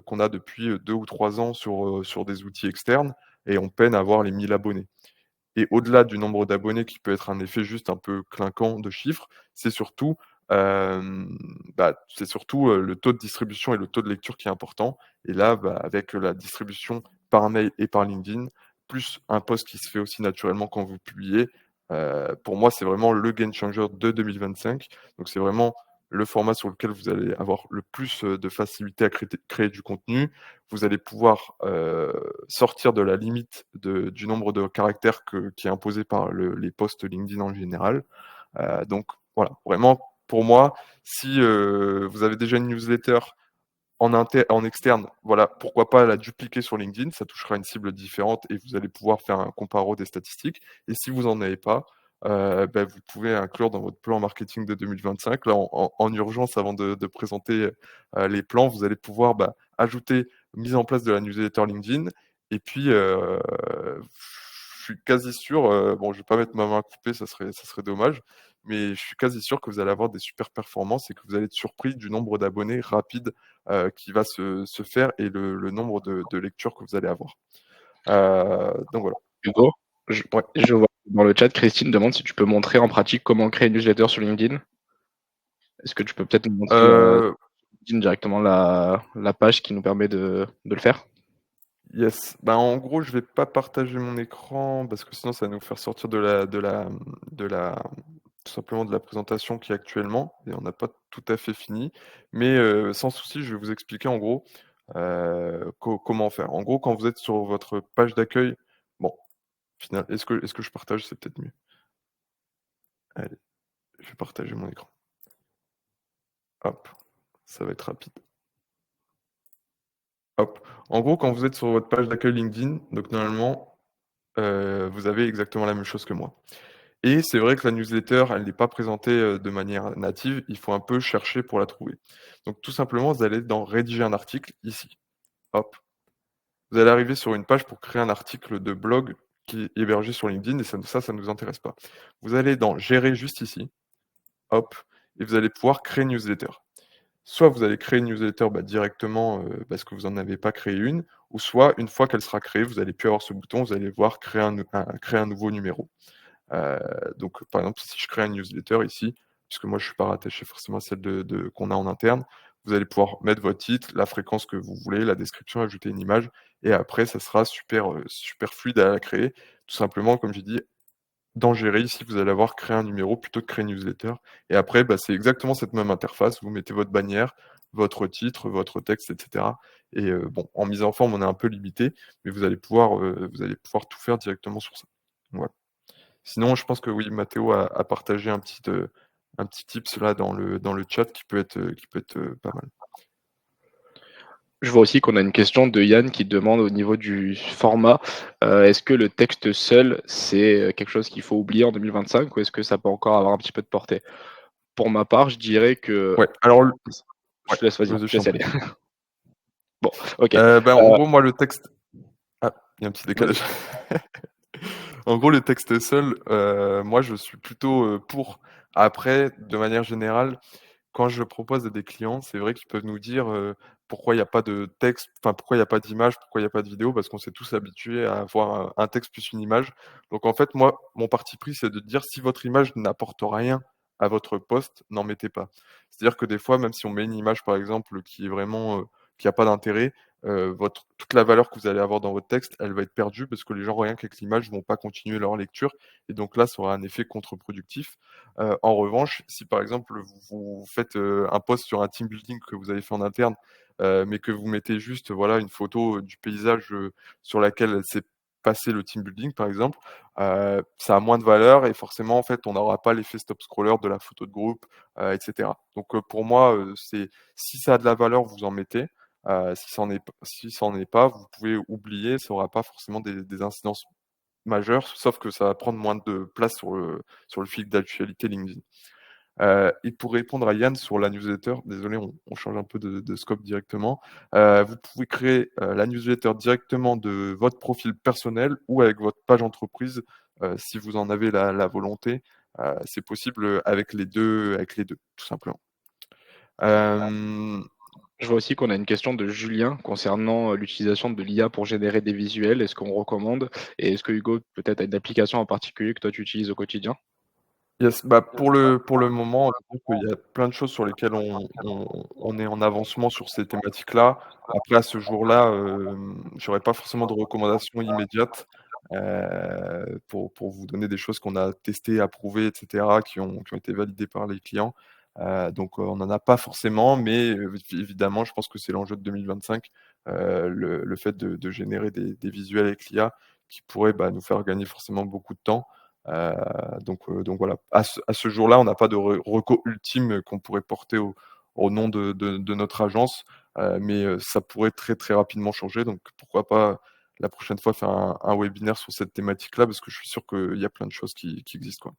qu'on a depuis 2 ou 3 ans sur des outils externes et on peine à avoir les 1000 abonnés. Et au-delà du nombre d'abonnés qui peut être un effet juste un peu clinquant de chiffres, c'est surtout, le taux de distribution et le taux de lecture qui est important. Et là, avec la distribution par mail et par LinkedIn, plus un post qui se fait aussi naturellement quand vous publiez, pour moi, c'est vraiment le game changer de 2025. Donc c'est vraiment le format sur lequel vous allez avoir le plus de facilité à créer du contenu. Vous allez pouvoir sortir de la limite du nombre de caractères qui est imposé par les posts LinkedIn en général. Donc Voilà, vraiment, pour moi, si vous avez déjà une newsletter en externe, voilà, pourquoi pas la dupliquer sur LinkedIn, ça touchera une cible différente et vous allez pouvoir faire un comparo des statistiques. Et si vous n'en avez pas, vous pouvez inclure dans votre plan marketing de 2025, là, en urgence, avant de présenter les plans, vous allez pouvoir ajouter mise en place de la newsletter LinkedIn. Et puis, je suis quasi sûr, bon, je vais pas mettre ma main à couper, ça serait dommage, mais je suis quasi sûr que vous allez avoir des super performances et que vous allez être surpris du nombre d'abonnés rapides qui va se faire et le nombre de lectures que vous allez avoir. Donc voilà. Hugo, Ouais. je vois dans le chat, Christine demande si tu peux montrer en pratique comment créer une newsletter sur LinkedIn. Est-ce que tu peux peut-être nous montrer LinkedIn directement la page qui nous permet de le faire? Yes. En gros, je vais pas partager mon écran parce que sinon ça va nous faire sortir tout simplement de la présentation qui est actuellement et on n'a pas tout à fait fini. Mais sans souci, je vais vous expliquer en gros comment faire. En gros, quand vous êtes sur votre page d'accueil, bon, final, est-ce que je partage? C'est peut-être mieux. Allez, je vais partager mon écran. Hop, ça va être rapide. Hop. En gros, quand vous êtes sur votre page d'accueil LinkedIn, donc normalement, vous avez exactement la même chose que moi. Et c'est vrai que la newsletter, elle n'est pas présentée de manière native, il faut un peu chercher pour la trouver. Donc tout simplement, vous allez dans rédiger un article ici. Hop. Vous allez arriver sur une page pour créer un article de blog qui est hébergé sur LinkedIn et ça nous intéresse pas. Vous allez dans gérer juste ici. Hop. Et vous allez pouvoir créer une newsletter. Soit vous allez créer une newsletter directement parce que vous n'en avez pas créé une, ou soit une fois qu'elle sera créée, vous allez plus avoir ce bouton, vous allez voir créer un nouveau numéro. Donc par exemple, si je crée une newsletter ici, puisque moi je ne suis pas rattaché forcément à celle qu'on a en interne, vous allez pouvoir mettre votre titre, la fréquence que vous voulez, la description, ajouter une image, et après ça sera super fluide à la créer. Tout simplement, comme j'ai dit, dans Gérer, ici, vous allez avoir créé un numéro plutôt que créer une newsletter. Et après, c'est exactement cette même interface. Vous mettez votre bannière, votre titre, votre texte, etc. Et bon, en mise en forme, on est un peu limité, mais vous allez pouvoir tout faire directement sur ça. Voilà. Sinon, je pense que oui, Mathéo a partagé un petit tips là dans le chat qui peut être pas mal. Je vois aussi qu'on a une question de Yann qui demande au niveau du format, est-ce que le texte seul, c'est quelque chose qu'il faut oublier en 2025 ou est-ce que ça peut encore avoir un petit peu de portée? Pour ma part, je dirais que Ouais, alors je te laisse, vas-y, vas-y, je je te t'en laisse aller. prie. Bon, OK. En gros, moi, le texte. Ah, il y a un petit Vas-y. décalage. En gros, le texte seul, moi, je suis plutôt pour. Après, de manière générale, quand je propose à des clients, c'est vrai qu'ils peuvent nous dire pourquoi il n'y a pas de texte, enfin pourquoi il n'y a pas d'image, pourquoi il n'y a pas de vidéo, parce qu'on s'est tous habitués à avoir un texte plus une image. Donc en fait, moi, mon parti pris, c'est de dire si votre image n'apporte rien à votre poste, n'en mettez pas. C'est-à-dire que des fois, même si on met une image, par exemple, qui est vraiment qui n'a pas d'intérêt, toute la valeur que vous allez avoir dans votre texte, elle va être perdue parce que les gens, rien qu'avec l'image, vont pas continuer leur lecture. Et donc là, ça aura un effet contre-productif. En revanche, si par exemple vous faites un post sur un team building que vous avez fait en interne, mais que vous mettez juste voilà, une photo du paysage sur laquelle s'est passé le team building, par exemple, ça a moins de valeur et forcément, en fait, on n'aura pas l'effet stop scroller de la photo de groupe, etc. Donc pour moi, si ça a de la valeur, vous en mettez. Si ça n'en est pas, vous pouvez oublier, ça n'aura pas forcément des incidences majeures, sauf que ça va prendre moins de place sur le fil d'actualité LinkedIn. Et pour répondre à Yann sur la newsletter, désolé, on change un peu de scope directement. Vous pouvez créer la newsletter directement de votre profil personnel ou avec votre page entreprise si vous en avez la volonté. C'est possible avec les deux, tout simplement. Je vois aussi qu'on a une question de Julien concernant l'utilisation de l'IA pour générer des visuels. Est-ce qu'on recommande? Et est-ce que Hugo, peut-être, a une application en particulier que toi tu utilises au quotidien? Yes, pour le moment, je trouve qu'il y a plein de choses sur lesquelles on est en avancement sur ces thématiques-là. Après, à ce jour-là, j'aurais pas forcément de recommandations immédiates, pour vous donner des choses qu'on a testées, approuvées, et cetera, qui ont été validées par les clients. Donc, on n'en a pas forcément, mais évidemment, je pense que c'est l'enjeu de 2025, le fait de générer des visuels avec l'IA qui pourraient, nous faire gagner forcément beaucoup de temps. Donc voilà. À ce jour-là, on n'a pas de reco ultime qu'on pourrait porter au nom de notre agence, mais ça pourrait très, très rapidement changer. Donc pourquoi pas la prochaine fois faire un webinaire sur cette thématique-là, parce que je suis sûr qu'il y a plein de choses qui existent, quoi.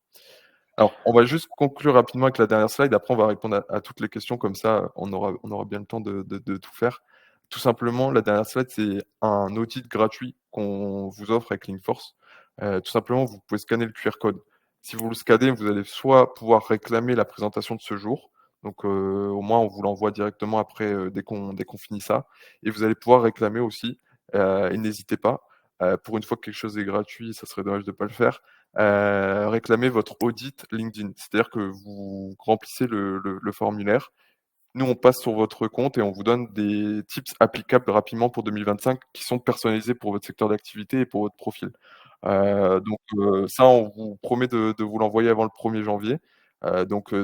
Alors, on va juste conclure rapidement avec la dernière slide. Après, on va répondre à toutes les questions. Comme ça, on aura bien le temps de tout faire. Tout simplement, la dernière slide, c'est un audit gratuit qu'on vous offre avec Linkforce. Tout simplement, vous pouvez scanner le QR code. Si vous le scannez, vous allez soit pouvoir réclamer la présentation de ce jour. Donc, au moins, on vous l'envoie directement après, dès qu'on finit ça. Et vous allez pouvoir réclamer aussi, et n'hésitez pas, pour une fois que quelque chose est gratuit, ça serait dommage de ne pas le faire, réclamer votre audit LinkedIn. C'est-à-dire que vous remplissez le formulaire. Nous, on passe sur votre compte et on vous donne des tips applicables rapidement pour 2025 qui sont personnalisés pour votre secteur d'activité et pour votre profil. Ça, on vous promet de vous l'envoyer avant le 1er janvier.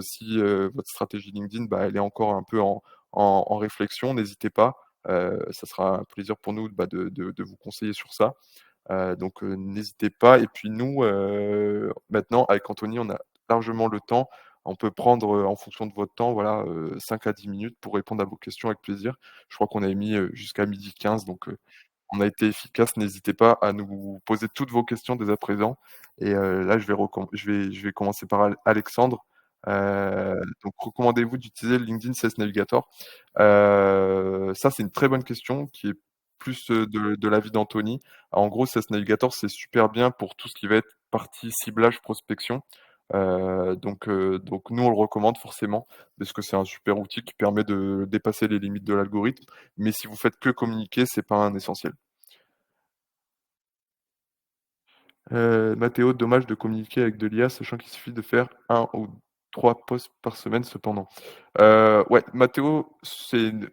Si votre stratégie LinkedIn, elle est encore un peu en réflexion, n'hésitez pas. Ça sera un plaisir pour nous de vous conseiller sur ça. N'hésitez pas. Et puis nous, maintenant, avec Anthony, on a largement le temps. On peut prendre, en fonction de votre temps, voilà, 5 à 10 minutes pour répondre à vos questions avec plaisir. Je crois qu'on avait mis, jusqu'à 12h15, donc on a été efficace. N'hésitez pas à nous poser toutes vos questions dès à présent. Et là, je vais commencer par Alexandre. Donc recommandez-vous d'utiliser le LinkedIn Sales Navigator? Ça, c'est une très bonne question qui est plus, de l'avis d'Anthony. En gros, Sales Navigator, c'est super bien pour tout ce qui va être partie ciblage, prospection. Donc nous, on le recommande forcément parce que c'est un super outil qui permet de dépasser les limites de l'algorithme. Mais si vous faites que communiquer, c'est pas un essentiel. Mathéo, dommage de communiquer avec de l'IA, sachant qu'il suffit de faire 1 ou 3 posts par semaine cependant. Ouais, Mathéo,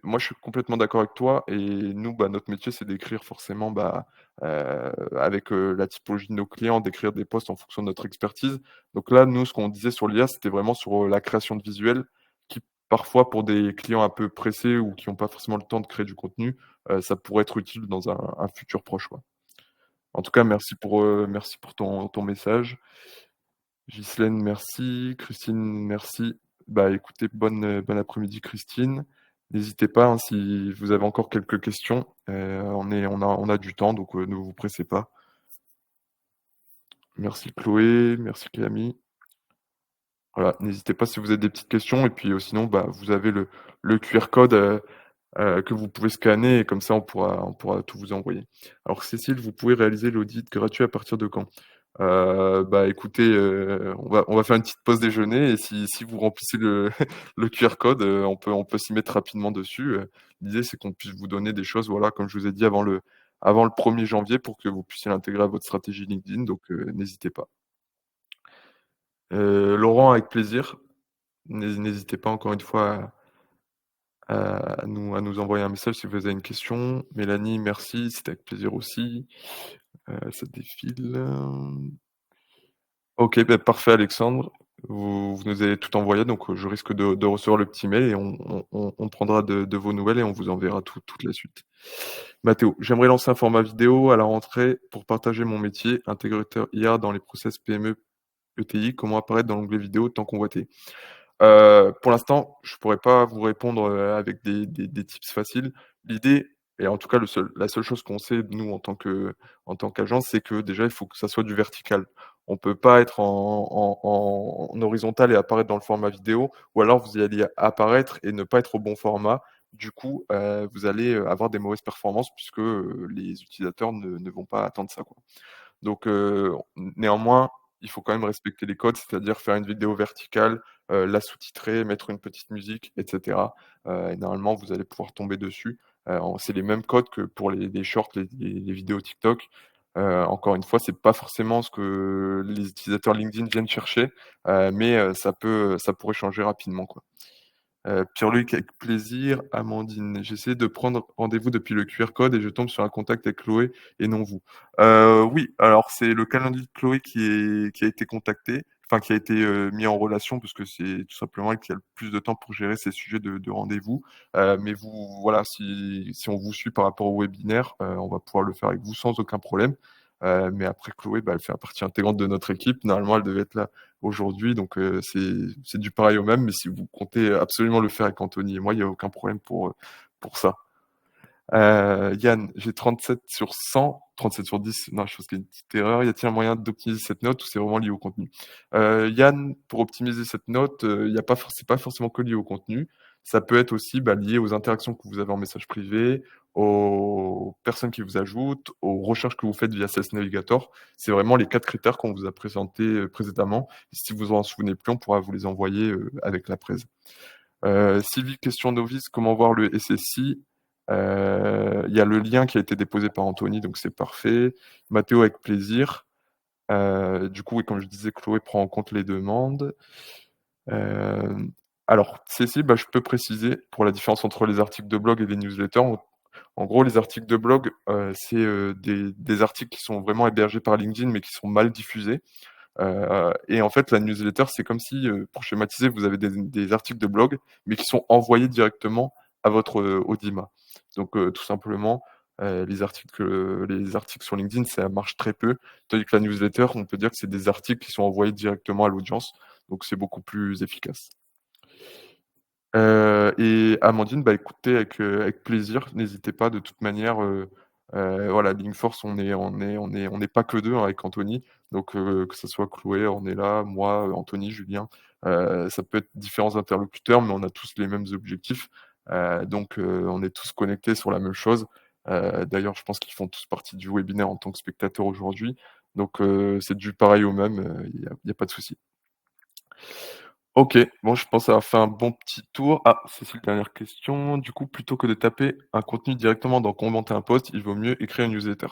moi je suis complètement d'accord avec toi et nous, notre métier, c'est d'écrire forcément, avec, la typologie de nos clients, d'écrire des posts en fonction de notre expertise. Donc là, nous, ce qu'on disait sur l'IA, c'était vraiment sur, la création de visuels qui, parfois, pour des clients un peu pressés ou qui ont pas forcément le temps de créer du contenu, ça pourrait être utile dans un futur proche, ouais. En tout cas, merci pour ton message. Ghislaine, merci. Christine, merci. Écoutez, bon après-midi, Christine. N'hésitez pas, hein, si vous avez encore quelques questions. On a du temps, donc ne vous pressez pas. Merci Chloé, merci Camille. Voilà, n'hésitez pas si vous avez des petites questions. Et puis sinon, vous avez le QR code que vous pouvez scanner et comme ça, on pourra tout vous envoyer. Alors Cécile, vous pouvez réaliser l'audit gratuit à partir de quand? Écoutez, on va faire une petite pause déjeuner et si vous remplissez le le QR code, on peut s'y mettre rapidement dessus. L'idée, c'est qu'on puisse vous donner des choses, voilà, comme je vous ai dit, avant le 1er janvier pour que vous puissiez l'intégrer à votre stratégie LinkedIn, donc n'hésitez pas. Laurent, avec plaisir. N'hésitez pas encore une fois à nous envoyer un message si vous avez une question. Mélanie, merci, c'était avec plaisir aussi. Ça défile. OK, parfait Alexandre. Vous nous avez tout envoyé, donc je risque de recevoir le petit mail et on prendra de vos nouvelles et on vous enverra toute la suite. Mathéo, j'aimerais lancer un format vidéo à la rentrée pour partager mon métier, intégrateur IA dans les process PME ETI, comment apparaître dans l'onglet vidéo tant convoité? Pour l'instant, je pourrais pas vous répondre, avec des tips faciles. L'idée et en tout cas la seule chose qu'on sait, nous, en tant qu'agence, c'est que déjà, il faut que ça soit du vertical. On peut pas être en horizontal et apparaître dans le format vidéo ou alors vous allez apparaître et ne pas être au bon format. Du coup, vous allez, avoir des mauvaises performances puisque, les utilisateurs ne vont pas attendre ça, quoi. Donc, néanmoins, il faut quand même respecter les codes, c'est-à-dire faire une vidéo verticale, la sous-titrer, mettre une petite musique et cetera. Et normalement, vous allez pouvoir tomber dessus. C'est les mêmes codes que pour les shorts, les vidéos TikTok. Encore une fois, c'est pas forcément ce que les utilisateurs LinkedIn viennent chercher, mais ça pourrait changer rapidement, quoi. Pierre-Luc, avec plaisir. Amandine, j'essaie de prendre rendez-vous depuis le QR code et je tombe sur un contact avec Chloé et non vous. Oui, alors c'est le calendrier de Chloé qui a été contacté, enfin qui a été, mis en relation parce que c'est tout simplement elle qui a le plus de temps pour gérer ces sujets de rendez-vous. Mais vous voilà, si on vous suit par rapport au webinaire, on va pouvoir le faire avec vous sans aucun problème. Mais après, Chloé, elle fait partie intégrante de notre équipe. Normalement, elle devait être là aujourd'hui, donc c'est du pareil au même. Mais si vous comptez absolument le faire avec Anthony et moi, il n'y a aucun problème pour ça. Yann, j'ai 37 sur 100, 37 sur 10. Non, je pense qu'il y a une petite erreur. Y a-t-il un moyen d'optimiser cette note ou c'est vraiment lié au contenu? Yann, pour optimiser cette note, c'est pas forcément que lié au contenu. Ça peut être aussi lié aux interactions que vous avez en message privé, aux personnes qui vous ajoutent, aux recherches que vous faites via Sales Navigator. C'est vraiment les 4 critères qu'on vous a présentés précédemment. Si vous en souvenez plus, on pourra vous les envoyer avec la presse. Sylvie, question novice, comment voir le SSI? Il y a le lien qui a été déposé par Anthony, donc c'est parfait. Mathéo, avec plaisir. Du coup, et comme je disais, Chloé prend en compte les demandes. Alors, Cécile, je peux préciser pour la différence entre les articles de blog et les newsletters. En gros, les articles de blog, c'est des articles qui sont vraiment hébergés par LinkedIn, mais qui sont mal diffusés. Et en fait, la newsletter, c'est comme si, pour schématiser, vous avez des articles de blog, mais qui sont envoyés directement à votre Audima. Donc, tout simplement, les articles sur LinkedIn, ça marche très peu. Tandis que la newsletter, on peut dire que c'est des articles qui sont envoyés directement à l'audience. Donc, c'est beaucoup plus efficace. Et Amandine, écoutez, avec plaisir. N'hésitez pas, de toute manière. Voilà, Linkforce, on n'est pas que deux, hein, avec Anthony. Donc, que ce soit Chloé, on est là, moi, Anthony, Julien. Ça peut être différents interlocuteurs, mais on a tous les mêmes objectifs. Donc, on est tous connectés sur la même chose. D'ailleurs, je pense qu'ils font tous partie du webinaire en tant que spectateurs aujourd'hui. Donc, c'est du pareil au même, il n'y a pas de souci. Ok, bon, je pense avoir fait un bon petit tour. Ah, Cécile, dernière question. Du coup, plutôt que de taper un contenu directement dans commenter un post, il vaut mieux écrire une newsletter.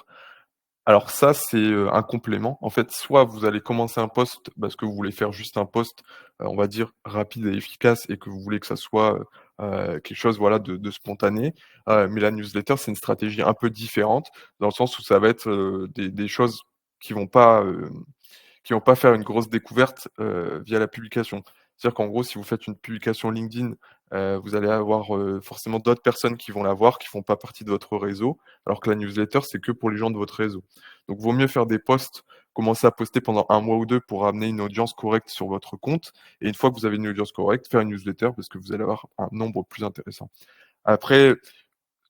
Alors ça, c'est un complément. En fait, soit vous allez commencer un post parce que vous voulez faire juste un post, on va dire rapide et efficace, et que vous voulez que ça soit quelque chose, voilà, de spontané. Mais la newsletter, c'est une stratégie un peu différente, dans le sens où ça va être des choses qui vont pas faire une grosse découverte via la publication. C'est-à-dire qu'en gros, si vous faites une publication LinkedIn, vous allez avoir forcément d'autres personnes qui vont la voir, qui font pas partie de votre réseau, alors que la newsletter, c'est que pour les gens de votre réseau. Donc, vaut mieux faire des posts, commencer à poster pendant 1 mois ou 2 pour amener une audience correcte sur votre compte. Et une fois que vous avez une audience correcte, faire une newsletter parce que vous allez avoir un nombre plus intéressant. Après,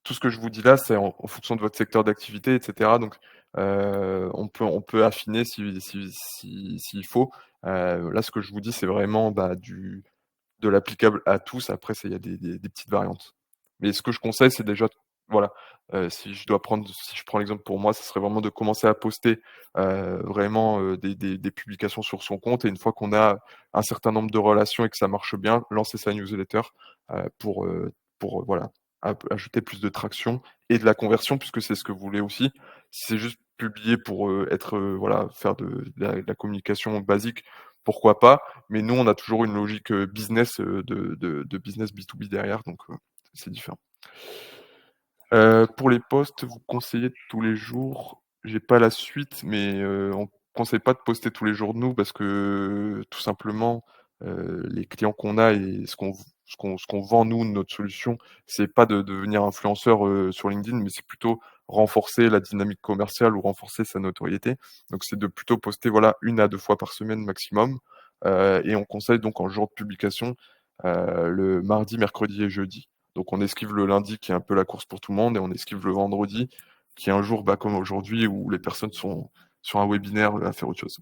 tout ce que je vous dis là, c'est en fonction de votre secteur d'activité, etc. Donc, on peut affiner s'il faut. Là, ce que je vous dis, c'est vraiment de l'applicable à tous. Après, il y a des petites variantes. Mais ce que je conseille, c'est déjà, voilà, si je prends l'exemple pour moi, ce serait vraiment de commencer à poster vraiment des publications sur son compte. Et une fois qu'on a un certain nombre de relations et que ça marche bien, lancer sa newsletter pour voilà, ajouter plus de traction et de la conversion, puisque c'est ce que vous voulez aussi. Si c'est juste publier pour voilà, faire de la communication basique, pourquoi pas. Mais nous, on a toujours une logique business de business B2B derrière, donc c'est différent. Pour les posts, vous conseillez tous les jours. J'ai pas la suite, mais on conseille pas de poster tous les jours, nous, parce que tout simplement, les clients qu'on a et ce qu'on vend, nous, notre solution, c'est pas de devenir influenceur sur LinkedIn, mais c'est plutôt renforcer la dynamique commerciale ou renforcer sa notoriété. Donc c'est de plutôt poster, voilà, 1 à 2 fois par semaine maximum. Et on conseille donc en jour de publication, le mardi, mercredi et jeudi. Donc on esquive le lundi qui est un peu la course pour tout le monde, et on esquive le vendredi qui est un jour comme aujourd'hui où les personnes sont sur un webinaire à faire autre chose.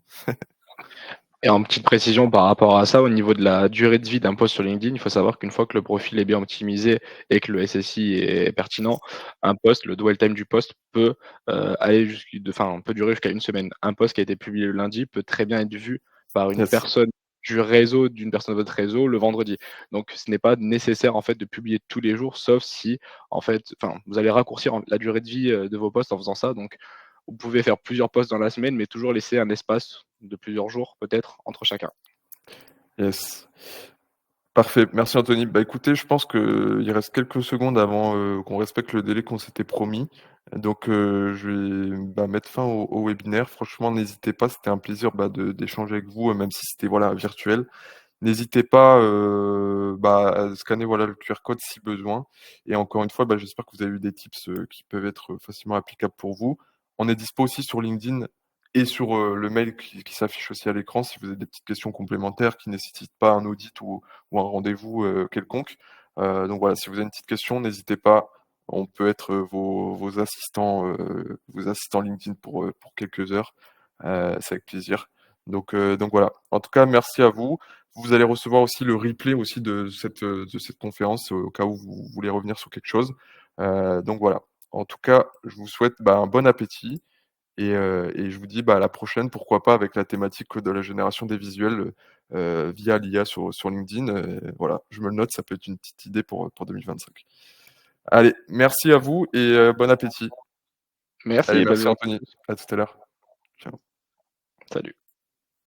Et en petite précision par rapport à ça, au niveau de la durée de vie d'un post sur LinkedIn, il faut savoir qu'une fois que le profil est bien optimisé et que le SSI est pertinent, un post, le dwell time du post peut peut durer jusqu'à 1 semaine. Un post qui a été publié le lundi peut très bien être vu par une Yes. personne d'une personne de votre réseau le vendredi. Donc ce n'est pas nécessaire en fait de publier tous les jours, sauf si en fait, vous allez raccourcir la durée de vie de vos posts en faisant ça. Donc vous pouvez faire plusieurs posts dans la semaine, mais toujours laisser un espace de plusieurs jours peut-être entre chacun. Yes. Parfait, merci Anthony. Écoutez, je pense qu'il reste quelques secondes avant qu'on respecte le délai qu'on s'était promis. Donc je vais mettre fin au webinaire. Franchement, n'hésitez pas, c'était un plaisir d'échanger avec vous, même si c'était voilà, virtuel. N'hésitez pas à scanner voilà, le QR code si besoin. Et encore une fois, j'espère que vous avez eu des tips qui peuvent être facilement applicables pour vous. On est dispo aussi sur LinkedIn et sur le mail qui s'affiche aussi à l'écran si vous avez des petites questions complémentaires qui ne nécessitent pas un audit ou un rendez-vous quelconque. Donc voilà, si vous avez une petite question, n'hésitez pas. On peut être vos assistants LinkedIn pour quelques heures. C'est avec plaisir. Donc voilà. En tout cas, merci à vous. Vous allez recevoir aussi le replay aussi de cette conférence au cas où vous voulez revenir sur quelque chose. Donc voilà. En tout cas, je vous souhaite un bon appétit et je vous dis à la prochaine, pourquoi pas avec la thématique de la génération des visuels via l'IA sur LinkedIn. Voilà, je me le note, ça peut être une petite idée pour 2025. Allez, merci à vous et bon appétit. Merci Allez, et bonne merci journée. Anthony. À tout à l'heure. Ciao. Salut.